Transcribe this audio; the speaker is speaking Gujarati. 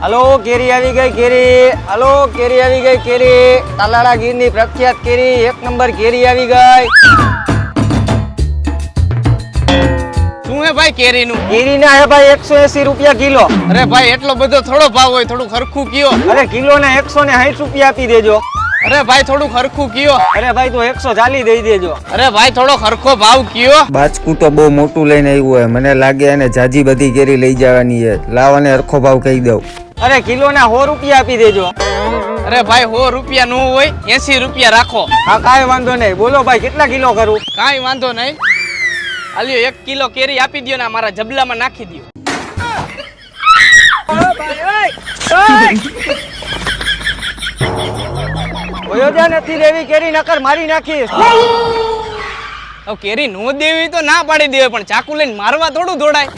હલો કેરી આવી ગઈ કેરી. હલો કેરી આવી ગઈ કેરી. તાલાળા ગીરની પ્રખ્યાત કેરી, એક નંબર કેરી આવી ગઈ. શું હે ભાઈ કેરીનું? કેરીના હે ભાઈ 180 રૂપિયા કિલો. અરે ભાઈ એટલો બધો થોડો ભાવ હોય, થોડું ખરખું કયો. અરે કિલોના 160 રૂપિયા આપી દેજો. અરે ભાઈ થોડું ખરખું કયો. અરે ભાઈ તો 140 દઈ દેજો. અરે ભાઈ થોડો ખરખો ભાવ કયો. બાચકું તો બહુ મોટું લઈને આવ્યું હોય, મને લાગે એને જાજી બધી કેરી લઈ જવાની છે. લાવ અને હરખો ભાવ કહી દઉં. અરે કિલોના 100 રૂપિયા આપી દેજો. અરે ભાઈ 100 રૂપિયા નો હોય, 80 રૂપિયા રાખો. હા કાંઈ વાંધો નહીં. બોલો ભાઈ કેટલા કિલો કરું? કાંઈ વાંધો નહીં. આલ્યો 1 કિલો કેરી આપી દ્યો ને મારા જબલામાં નાખી દ્યો. વયોજા નથી દેવી કેરી, નકર મારી નાખીશ. હવે કેરી નો દેવી તો ના પાડી દેવી, પણ ચાકુ લઈને મારવા થોડું દોડાય.